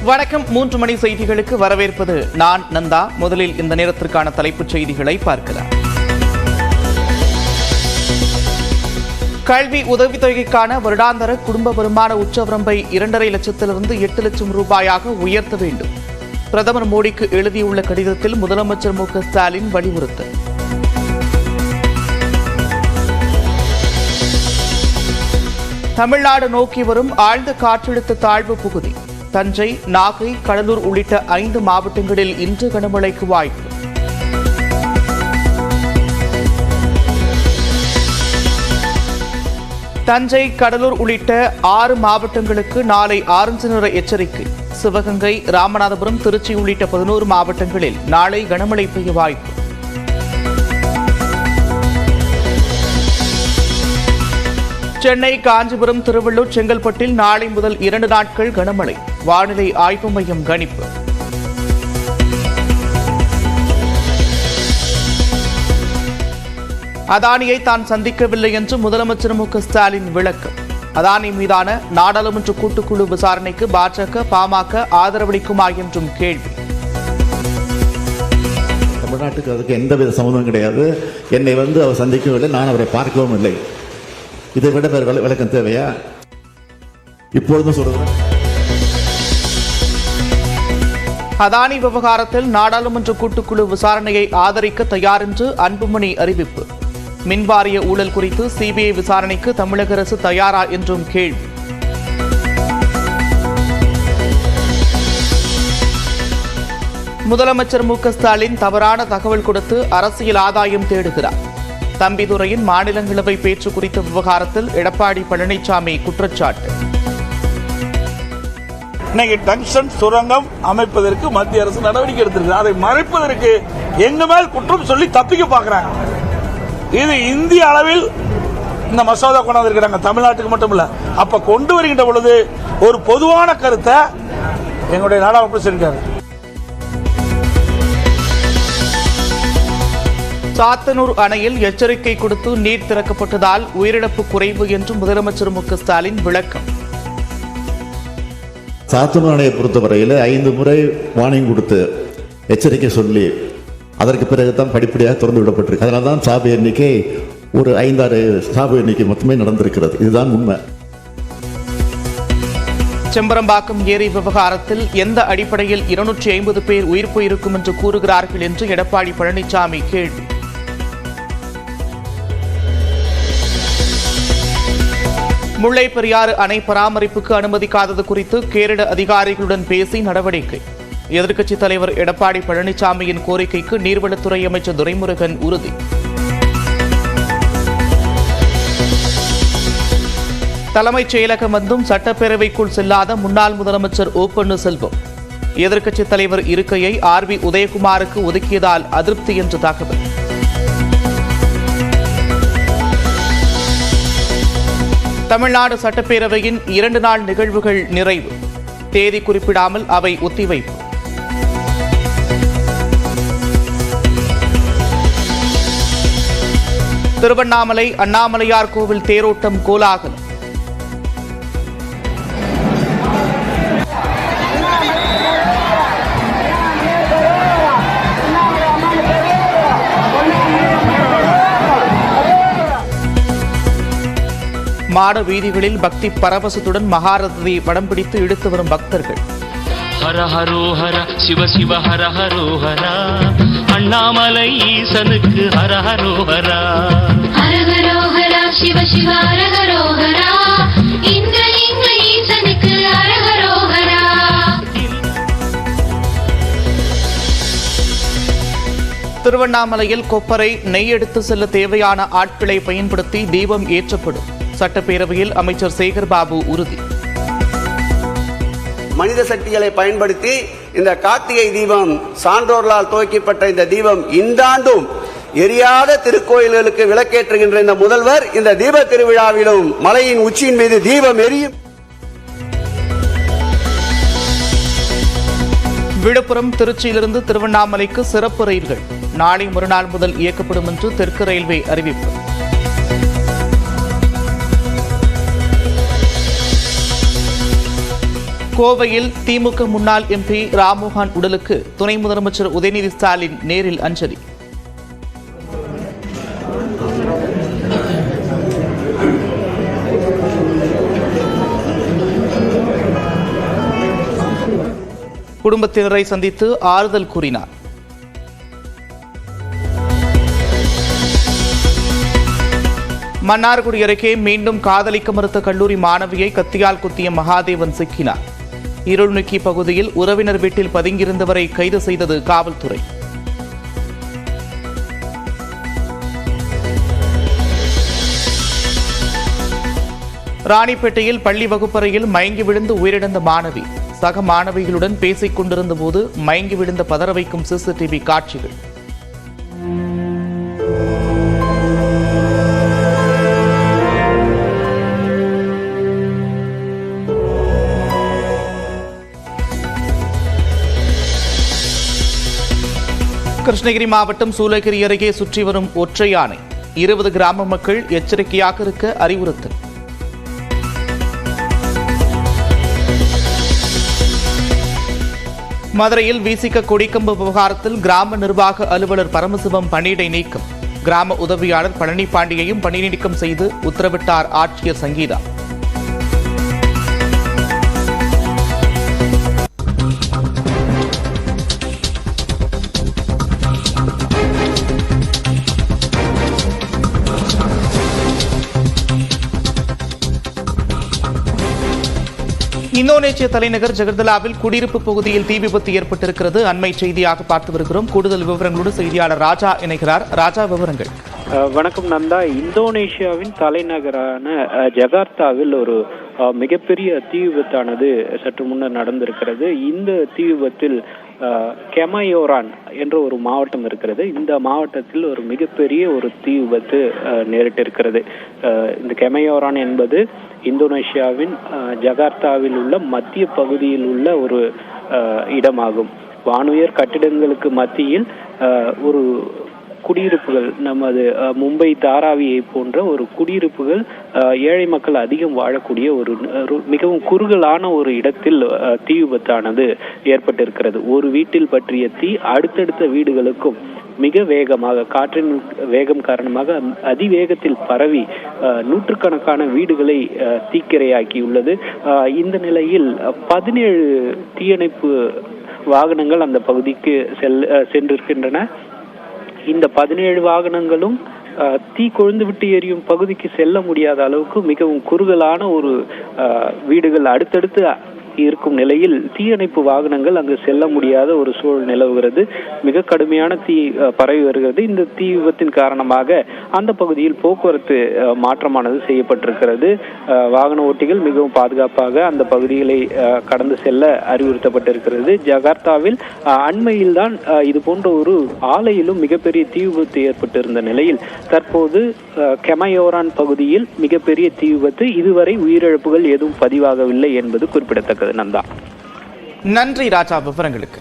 வணக்கம். 3 மணி செய்திகளுக்கு வரவேற்பது நான் நந்தா. முதலில் இந்த நேரத்திற்கான தலைப்புச் செய்திகளை பார்க்கலாம். கல்வி உதவித்தொகைக்கான வருடாந்தர குடும்ப வருமான உச்சவரம்பை 2.5 லட்சத்திலிருந்து 8 லட்சம் ரூபாயாக உயர்த்த வேண்டும். பிரதமர் மோடிக்கு எழுதியுள்ள கடிதத்தில் முதலமைச்சர் மு க ஸ்டாலின் வலியுறுத்தல். தமிழ்நாடு நோக்கி வரும் ஆழ்ந்த காற்றழுத்த தாழ்வு பகுதி. தஞ்சை, நாகை, கடலூர் உள்ளிட்ட 5 மாவட்டங்களில் இன்று கனமழைக்கு வாய்ப்பு. தஞ்சை, கடலூர் உள்ளிட்ட 6 மாவட்டங்களுக்கு நாளை ஆரஞ்சு நிற எச்சரிக்கை. சிவகங்கை, ராமநாதபுரம், திருச்சி உள்ளிட்ட 11 மாவட்டங்களில் நாளை கனமழை பெய்ய வாய்ப்பு. சென்னை, காஞ்சிபுரம், திருவள்ளூர், செங்கல்பட்டில் நாளை முதல் 2 நாட்கள் கனமழை. வானிலை ஆய்வு மையம் கணிப்பு. அதானியை தான் சந்திக்கவில்லை என்று முதலமைச்சர் மு க ஸ்டாலின் விளக்கம். அதானி மீதான நாடாளுமன்ற கூட்டுக்குழு விசாரணைக்கு பாஜக, பாமக ஆதரவளிக்குமா என்றும் கேள்வி. தமிழ்நாட்டுக்கு அதுக்கு எந்தவித சம்மந்தமும் கிடையாது. என்னை அவர் சந்திக்கவில்லை, நான் அவரை பார்க்கவும் இல்லை. இதை விட வேறு விளக்கம் தேவையா? இப்பொழுதும் சொல்றேன். அதானி விவகாரத்தில் நாடாளுமன்ற கூட்டுக்குழு விசாரணையை ஆதரிக்க தயார் என்று அன்புமணி அறிவிப்பு. மின்வாரிய ஊழல் குறித்து சிபிஐ விசாரணைக்கு தமிழக அரசு தயாரா என்றும் கேள்வி. முதலமைச்சர் மு க ஸ்டாலின் தவறான தகவல் கொடுத்து அரசியல் ஆதாயம் தேடுகிறார். தம்பிதுரையின் மாநிலங்களவை பேச்சு குறித்த விவகாரத்தில் எடப்பாடி பழனிசாமி குற்றச்சாட்டு. இன்னைக்கு டங்ஸ்டன் சுரங்கம் அமைப்பதற்கு மத்திய அரசு நடவடிக்கை எடுத்திருக்கு. அதை மறைப்பதற்கு எங்க மேல் குற்றம் சொல்லி தப்பிக்க பார்க்கிறாங்க. இது இந்திய அளவில் இந்த மசோதா கொண்டாந்து இருக்கிறாங்க, தமிழ்நாட்டுக்கு மட்டும் இல்ல. அப்ப கொண்டு வருகின்ற பொழுது ஒரு பொதுவான கருத்தை எங்களுடைய நாடாளுமன்ற சொல்லியிருக்காரு. சாத்தனூர் அணையில் எச்சரிக்கை கொடுத்து நீர் திறக்கப்பட்டதால் உயிரிழப்பு குறைவு என்று முதலமைச்சர் மு க ஸ்டாலின் விளக்கம். சாத்தனூர் அணையை பொறுத்தவரையில் 5 முறை வார்னிங் கொடுத்து எச்சரிக்கை சொல்லி அதற்கு பிறகுதான் படிப்படியாக திறந்து விடப்பட்டிருக்கு. அதனால தான் சாவு எண்ணிக்கை ஒரு 5-6 சாவு எண்ணிக்கை மொத்தமே நடந்திருக்கிறது. இதுதான் உண்மை. செம்பரம்பாக்கம் ஏரி விவகாரத்தில் எந்த அடிப்படையில் 250 பேர் உயிர் போயிருக்கும் என்று கூறுகிறார்கள் என்று எடப்பாடி பழனிசாமி கேள்வி. முல்லை பெரியாறு அணை பராமரிப்புக்கு அனுமதிக்காதது குறித்து கேரள அதிகாரிகளுடன் பேசி நடவடிக்கை. எதிர்க்கட்சித் தலைவர் எடப்பாடி பழனிசாமியின் கோரிக்கைக்கு நீர்வளத்துறை அமைச்சர் துரைமுருகன் உறுதி. தலைமைச் செயலகம் வந்தும் சட்டப்பேரவைக்குள் செல்லாத முன்னாள் முதலமைச்சர் ஓ பன்னீர்செல்வம். எதிர்க்கட்சித் தலைவர் இருக்கையை ஆர்.பி. உதயகுமாருக்கு ஒதுக்கியதால் அதிருப்தி என்று தகவல். தமிழ்நாடு சட்டப்பேரவையின் 2 நாள் நிகழ்வுகள் நிறைவு. தேதி குறிப்பிடாமல் அவை ஒத்திவைப்பு. திருவண்ணாமலை அண்ணாமலையார் கோவில் தேரோட்டம் கோலாகலம். மாட வீதிகளில் பக்தி பரவசத்துடன் மகாரதி வடம் பிடித்து இழுத்து வரும் பக்தர்கள். ஹர ஹரோ ஹர சிவ சிவ ஹர ஹரோ ஹரா அண்ணாமலை ஈசனுக்கு ஹர ஹரோ ஹரா ஹர ஹரோ ஹரா சிவ சிவ ஹர ஹரோ ஹரா இந்திரலிங்க ஈசனுக்கு ஹர ஹரோ ஹரா. திருவண்ணாமலையில் கொப்பரை நெய் எடுத்து செல்ல தேவையான ஆட்களை பயன்படுத்தி தீபம் ஏற்றப்படும். சட்டப்பேரவையில் அமைச்சர் சேகர் பாபு உறுதி. மனித சக்திகளை பயன்படுத்தி இந்த கார்த்திகை தீபம் சான்றோர்களால் துவக்கப்பட்ட இந்த தீபம் இந்த ஆண்டும் எரியாத திருக்கோயில்களுக்கு விளக்கேற்றுகின்ற இந்த முதல்வர் இந்த தீப திருவிழாவிலும் மலையின் உச்சியின் மீது தீபம் எரியும். விழுப்புரம், திருச்சியிலிருந்து திருவண்ணாமலைக்கு சிறப்பு ரயில்கள் நாளை மறுநாள் முதல் இயக்கப்படும் என்று தெற்கு ரயில்வே அறிவிப்பு. கோவையில் திமுக முன்னாள் எம்பி ராம்மோகன் உடலுக்கு துணை முதலமைச்சர் உதயநிதி ஸ்டாலின் நேரில் அஞ்சலி. குடும்பத்தினரை சந்தித்து ஆறுதல் கூறினார். மன்னார்குடி அருகே மீண்டும் காதலிக்க மறுத்த கல்லூரி மாணவியை கத்தியால் குத்திய மகாதேவன் சிக்கினார். இருள்நுக்கி பகுதியில் உறவினர் வீட்டில் பதுங்கியிருந்தவரை கைது செய்தது காவல்துறை. ராணிப்பேட்டையில் பள்ளி வகுப்பறையில் மயங்கி விழுந்து உயிரிழந்த மாணவி சக மாணவிகளுடன் பேசிக் கொண்டிருந்த போது மயங்கி விழுந்த பதற வைக்கும் சிசிடிவி காட்சிகள். கிருஷ்ணகிரி மாவட்டம் சூளகிரி அருகே சுற்றி வரும் ஒற்றை யானை. 20 கிராம மக்கள் எச்சரிக்கையாக இருக்க அறிவுறுத்தல். மதுரையில் விசிக கொடிக்கம்பு விவகாரத்தில் கிராம நிர்வாக அலுவலர் பரமசிவம் பணியிடை நீக்கம். கிராம உதவியாளர் பழனி பாண்டியையும் பணி நீக்கம் செய்து உத்தரவிட்டார் ஆட்சியர் சங்கீதா. இந்தோனேசிய தலைநகர் ஜகர்தலாவில் குடியிருப்பு பகுதியில் தீ விபத்து ஏற்பட்டிருக்கிறது. அண்மை செய்தியாக பார்த்து வருகிறோம். கூடுதல் விவரங்களோடு செய்தியாளர் ராஜா இணைகிறார். ராஜா, விவரங்கள். வணக்கம் நந்தா. இந்தோனேஷியாவின் தலைநகரான ஜகார்த்தாவில் ஒரு மிகப்பெரிய தீ விபத்தானது சற்று முன்னர் நடந்திருக்கிறது. இந்த தீ விபத்தில் கெமயோரான் என்ற ஒரு மாவட்டம் இருக்கிறது. இந்த மாவட்டத்தில் ஒரு மிகப்பெரிய ஒரு தீ விபத்து நேரிட்டிருக்கிறது. இந்த கெமயோரான் என்பது இந்தோனேஷியாவின் ஜகார்த்தாவில் உள்ள மத்திய பகுதியில் உள்ள ஒரு இடமாகும். வானுயர் கட்டிடங்களுக்கு மத்தியில் ஒரு குடியிருப்புகள், நமது மும்பை தாராவியை போன்ற ஒரு குடியிருப்புகள் ஏழை மக்கள் அதிகம் வாழக்கூடிய ஒரு மிகவும் குறுகலான ஒரு இடத்தில் தீ விபத்தானது ஏற்பட்டிருக்கிறது. ஒரு வீட்டில் பற்றிய தீ அடுத்தடுத்த வீடுகளுக்கும் மிக வேகமாக, காற்றின் வேகம் காரணமாக அதிவேகத்தில் பரவி நூற்றுக்கணக்கான வீடுகளை தீக்கிரையாக்கியுள்ளது. இந்த நிலையில் 17 தீயணைப்பு வாகனங்கள் அந்த பகுதிக்கு சென்றிருக்கின்றன. இந்த 17 வாகனங்களும் தீ கொழுந்து விட்டு எரியும் பகுதிக்கு செல்ல முடியாத அளவுக்கு மிகவும் குறுகலான ஒரு வீடுகள் அடுத்தடுத்து இருக்கும் நிலையில் தீயணைப்பு வாகனங்கள் அங்கு செல்ல முடியாத ஒரு சூழல் நிலவுகிறது. மிக கடுமையான தீ பரவி வருகிறது. இந்த தீ விபத்தின் காரணமாக அந்த பகுதியில் போக்குவரத்து மாற்றமானது செய்யப்பட்டிருக்கிறது. வாகன ஓட்டிகள் மிகவும் பாதுகாப்பாக அந்த பகுதிகளை கடந்து செல்ல அறிவுறுத்தப்பட்டிருக்கிறது. ஜகார்த்தாவில் அண்மையில் தான் இது போன்ற ஒரு ஆலையிலும் மிகப்பெரிய தீ விபத்து ஏற்பட்டிருந்த நிலையில் தற்போது கெமயோரான் பகுதியில் மிகப்பெரிய தீ விபத்து. இதுவரை உயிரிழப்புகள் எதுவும் பதிவாகவில்லை என்பது குறிப்பிடத்தக்கது. நன்றி ராஜா, விவரங்களுக்கு.